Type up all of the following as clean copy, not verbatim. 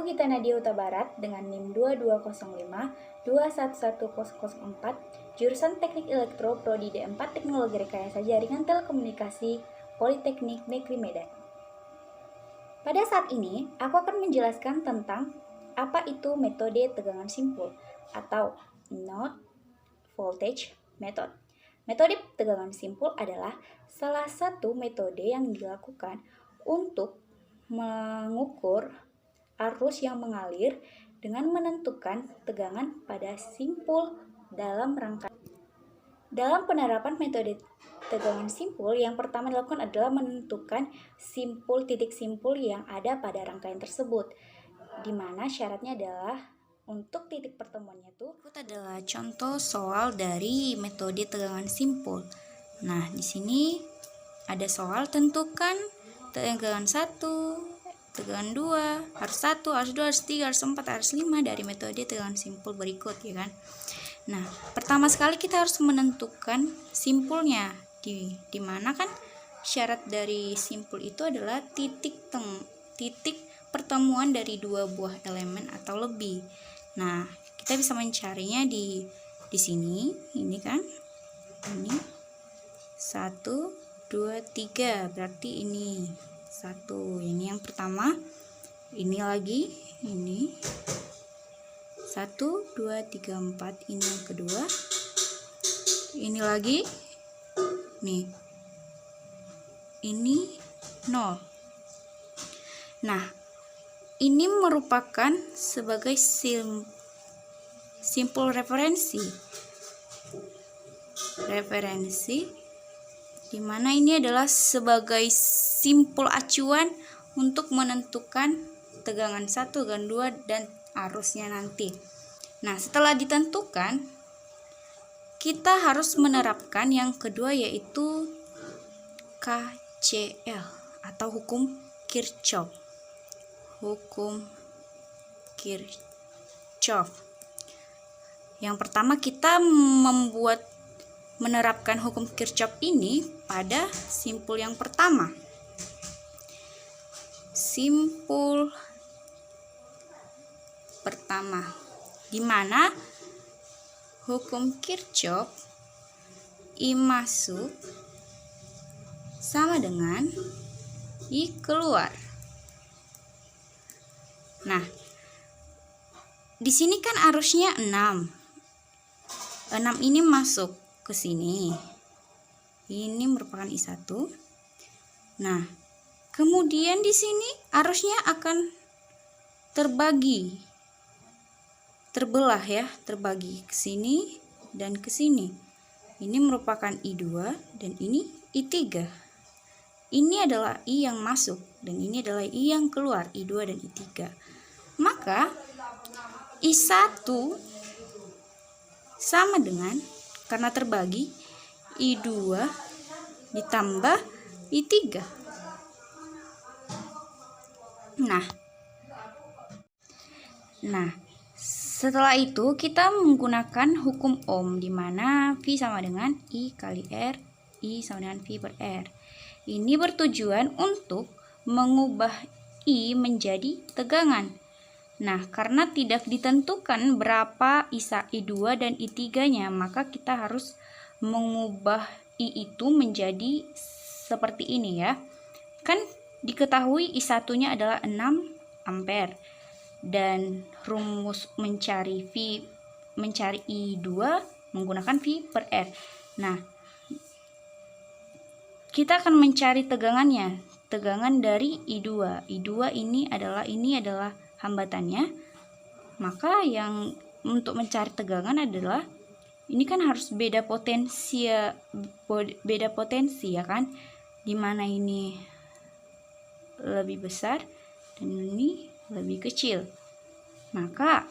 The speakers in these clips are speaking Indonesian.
Aku Gita Nadia Huta Barat dengan NIM 2205-211004, jurusan Teknik Elektro Prodi D4 Teknologi Rekayasa Jaringan Telekomunikasi Politeknik Negeri Medan. Pada saat ini, aku akan menjelaskan tentang apa itu metode tegangan simpul atau Node Voltage Method. Metode tegangan simpul adalah salah satu metode yang dilakukan untuk mengukur arus yang mengalir dengan menentukan tegangan pada simpul dalam rangkaian. Dalam penerapan metode tegangan simpul, yang pertama dilakukan adalah menentukan titik simpul yang ada pada rangkaian tersebut, di mana syaratnya adalah untuk titik pertemuannya itu. Berikut adalah contoh soal dari metode tegangan simpul. Nah, di sini ada soal tentukan tegangan 1, tegangan 2, harus 1, harus 2, harus 3, harus 4, harus 5 dari metode tegangan simpul berikut, ya kan. Nah, pertama sekali kita harus menentukan simpulnya. Di mana kan syarat dari simpul itu adalah titik pertemuan dari dua buah elemen atau lebih. Nah, kita bisa mencarinya di sini, ini kan. Ini 1, 2, 3, berarti ini 1. Ini yang pertama. Ini lagi, ini 1, 2, 3, 4. Ini yang kedua. Ini lagi. Nih. Ini 0. Nah, ini merupakan sebagai simpul referensi. Di mana ini adalah sebagai simpul acuan untuk menentukan tegangan 1, tegangan 2 dan arusnya nanti. Nah, setelah ditentukan, kita harus menerapkan yang kedua, yaitu KCL atau hukum Kirchhoff. Yang pertama, kita menerapkan hukum Kirchhoff ini pada simpul yang pertama. Simpul pertama, di mana hukum Kirchhoff I masuk sama dengan I keluar. Nah, di sini kan arusnya 6. 6 ini masuk ke sini. Ini merupakan I1. Nah, kemudian di sini arusnya akan terbelah ya, terbagi ke sini dan ke sini. Ini merupakan I2 dan ini I3. Ini adalah I yang masuk dan ini adalah I yang keluar, I2 dan I3. Maka I1 sama dengan, karena terbagi, I2 ditambah I3. Nah, setelah itu kita menggunakan hukum Ohm, di mana V sama dengan I kali R, I sama dengan V per R. Ini bertujuan untuk mengubah I menjadi tegangan. Nah, karena tidak ditentukan berapa I2 dan I3-nya, maka kita harus mengubah I itu menjadi seperti ini ya. Kan diketahui I1-nya adalah 6 ampere. Dan rumus mencari I2 menggunakan V per R. Nah, kita akan mencari tegangannya, tegangan dari I2. I2 ini adalah hambatannya. Maka yang untuk mencari tegangan adalah, ini kan harus beda potensi ya kan, dimana ini lebih besar dan ini lebih kecil. Maka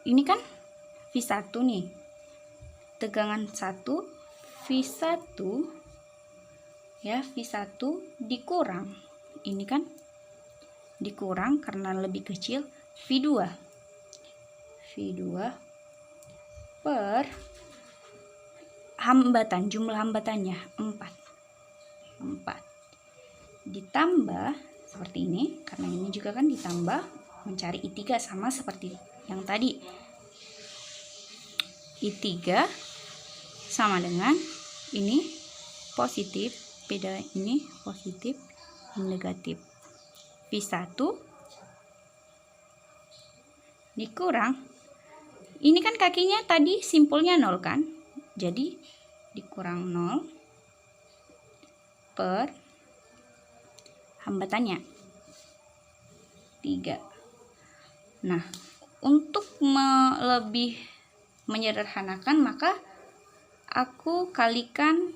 ini kan V1 nih, tegangan 1 V1 ya, V1 dikurang, ini kan dikurang karena lebih kecil, V2 per hambatan, jumlah hambatannya 4 ditambah seperti ini, karena ini juga kan ditambah mencari I3 sama seperti yang tadi. I3 sama dengan ini positif, beda ini positif, ini negatif. V1 dikurang, ini kan kakinya tadi simpulnya 0 kan, jadi dikurang 0 per hambatannya 3. Nah, untuk lebih menyederhanakan maka aku kalikan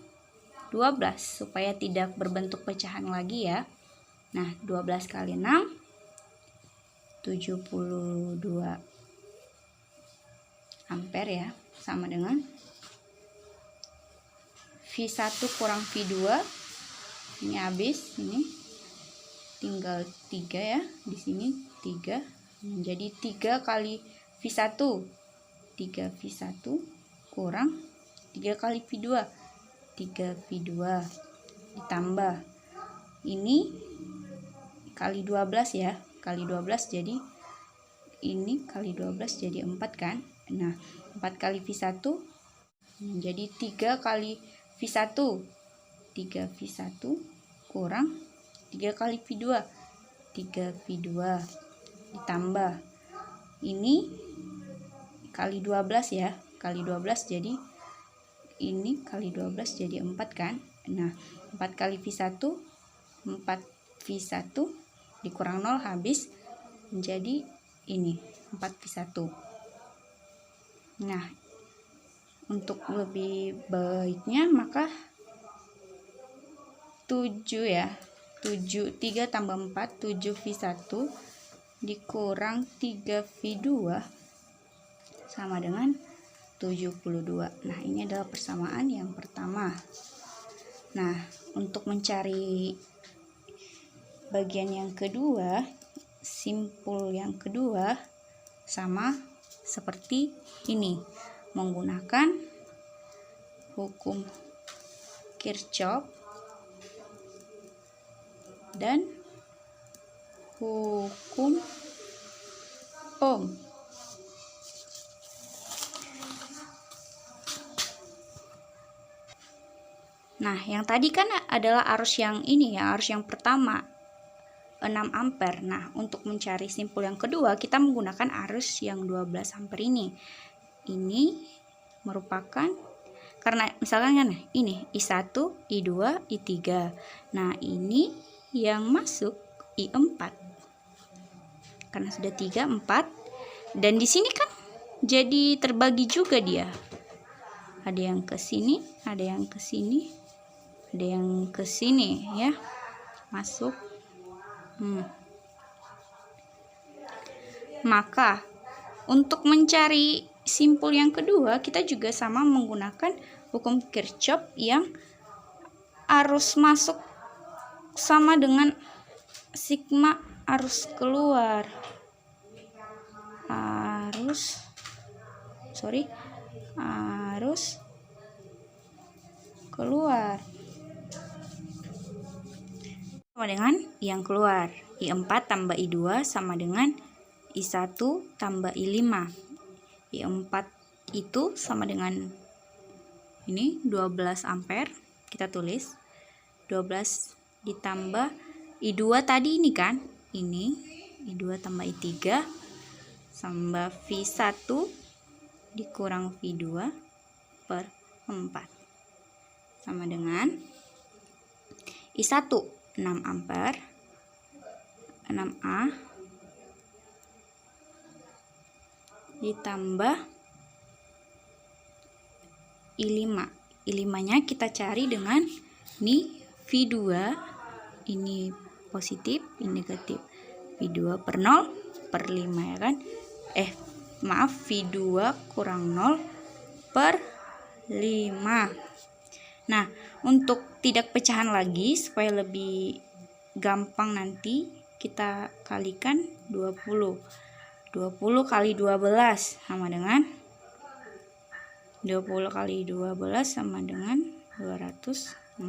12 supaya tidak berbentuk pecahan lagi ya. Nah, 12 kali 6 72 ampere ya, sama dengan V1 kurang V2. Ini habis, ini tinggal 3 ya, di sini 3, jadi 3 kali V1, 3 V1 kurang 3 kali V2, 3 V2 ditambah ini kali 12 ya, kali 12, jadi ini kali 12 jadi 4 kan. Nah, 4 kali V1 jadi 3 kali V1, 3 V1 kurang 3 kali V2, 3 V2 ditambah ini kali 12 ya, kali 12, jadi ini kali 12 jadi 4 kan. Nah, 4 kali V1, 4 V1 dikurang 0 habis, menjadi ini 4 V1. Nah, untuk lebih baiknya maka 7 ya, 7, 3 tambah 4, 7 V1 dikurang 3 V2 sama dengan 72. Nah, ini adalah persamaan yang pertama. Nah, untuk mencari bagian yang kedua, simpul yang kedua sama seperti ini, menggunakan hukum Kirchhoff dan hukum Ohm. Nah, yang tadi kan adalah arus yang ini ya, arus yang pertama 6 ampere. Nah, untuk mencari simpul yang kedua kita menggunakan arus yang 12 ampere ini. Ini merupakan, karena misalkan kan ini I1, I2, I3. Nah, ini yang masuk I4. Karena sudah 3, 4. Dan di sini kan jadi terbagi juga dia. Ada yang ke sini, ada yang ke sini, ada yang ke sini ya. Masuk. Maka untuk mencari simpul yang kedua kita juga sama menggunakan hukum Kirchhoff yang arus masuk sama dengan sigma arus keluar. Arus keluar sama dengan yang keluar. I4 tambah I2 sama dengan I1 tambah I5. I4 itu sama dengan ini 12 ampere. Kita tulis 12 ditambah I2 tadi ini kan. Ini I2 tambah I3 tambah V1 dikurang V2 per 4 sama dengan I1 6 ampere, 6A ditambah I5. I5 nya kita cari dengan ini V2, ini positif, ini negatif. V2 per 0 per 5 ya kan. Maaf, V2 kurang 0 per 5. Nah, untuk tidak pecahan lagi supaya lebih gampang nanti kita kalikan 20. 20 kali 12 sama dengan 20 kali 12 sama dengan 240.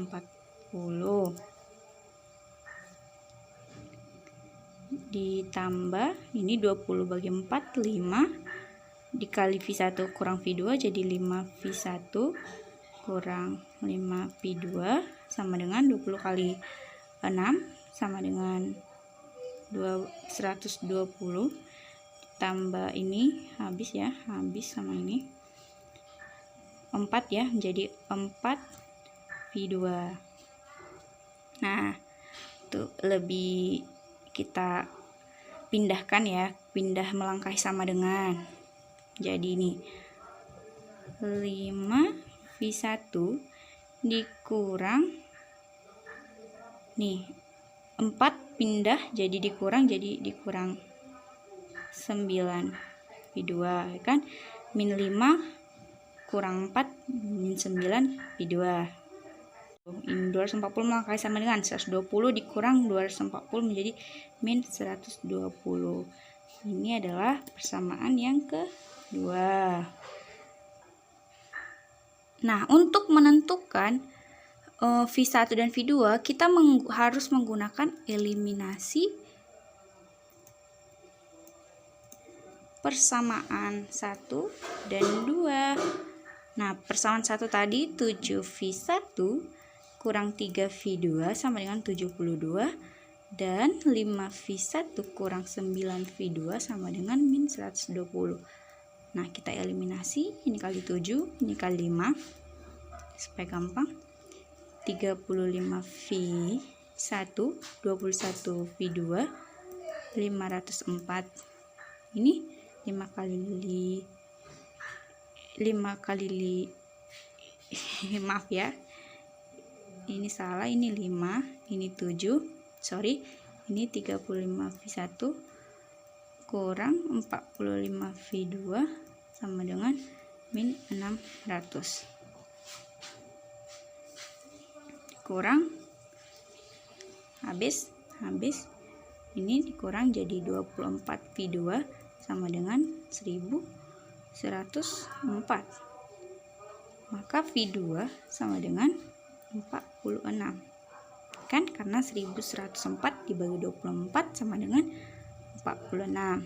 ditambah ini 20 bagi 4 5 dikali V1 kurang V2 jadi 5V1 kurang 5V2 sama dengan 20 kali 6 sama dengan 120 tambah ini habis ya, habis sama ini 4 ya, menjadi 4V2. Nah, tuh lebih kita pindahkan ya, pindah melangkahi sama dengan. Jadi ini 5V1 dikurang nih 4 pindah jadi dikurang 9V2 kan, min 5 kurang 4 min 9V2. Ini 240 melangkahi sama dengan 120 dikurang 240 menjadi min 120. Ini adalah persamaan yang kedua. Nah, untuk menentukan V1 dan V2 kita harus menggunakan eliminasi persamaan 1 dan 2. Nah, persamaan 1 tadi 7V1 kurang 3V2 sama dengan 72 dan 5V1 kurang 9V2 sama dengan min 120. Nah, kita eliminasi, ini kali 7, ini kali 5 supaya gampang. 35V1 21V2 504. Ini 5 kali maaf ya, ini salah, ini 5, ini 7, sorry, ini 35V1 kurang 45V2 sama dengan min 600 kurang habis ini dikurang jadi 24V2 sama dengan 1104. Maka V2 sama dengan 46 kan, karena 1104 dibagi 24 sama dengan 46.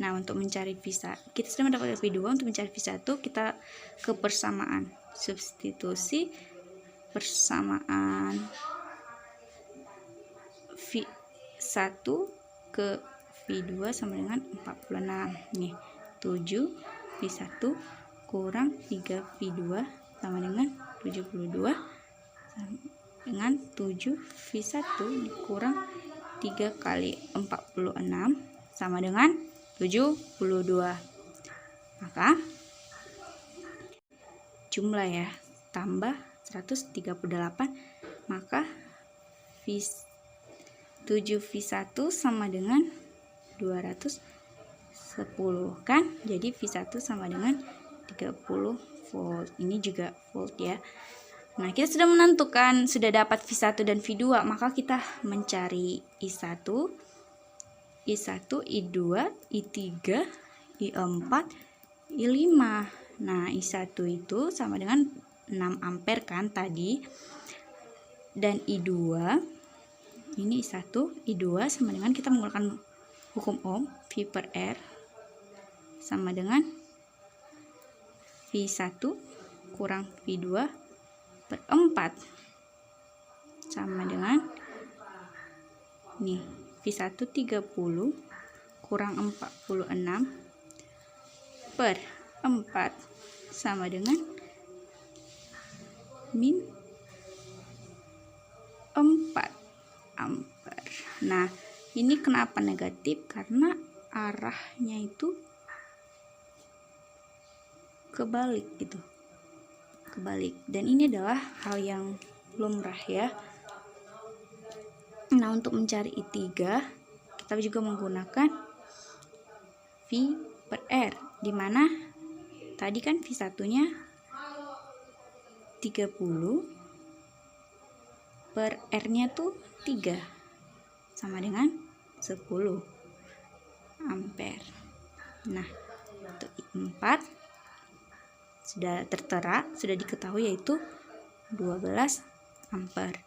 Nah, untuk mencari V1 kita sudah mendapatkan V2, untuk mencari V1 kita ke persamaan, substitusi persamaan V1 ke V2 sama dengan 46. Nih, 7V1 kurang 3V2 sama dengan 72 dengan 7V1 dikurang 3 kali 46 sama dengan 72. Maka jumlah ya, tambah 138, maka 7V1 sama dengan 210 kan, jadi V1 sama dengan 30 volt. Ini juga volt ya. Nah, kita sudah menentukan, sudah dapat V1 dan V2, maka kita mencari I1, I1, I2, I3, I4, I5. Nah, I1 itu sama dengan 6 ampere kan tadi, dan I2 ini I1, I2 sama dengan kita menggunakan hukum Ohm, V per R sama dengan V1 kurang V2 per 4 sama dengan nih V1 30 kurang 46 per 4 sama dengan min 4 ampere. Nah, ini kenapa negatif? Karena arahnya itu kebalik gitu, kebalik, dan ini adalah hal yang lumrah ya. Nah, untuk mencari I3 kita juga menggunakan V per R, dimana tadi kan V1 nya 30 per R nya tuh 3 sama dengan 10 ampere. Nah, untuk I4 sudah tertera, sudah diketahui yaitu 12 ampere.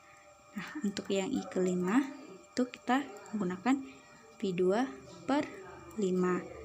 Nah, untuk yang I kelima itu kita menggunakan Pi 2 per 5.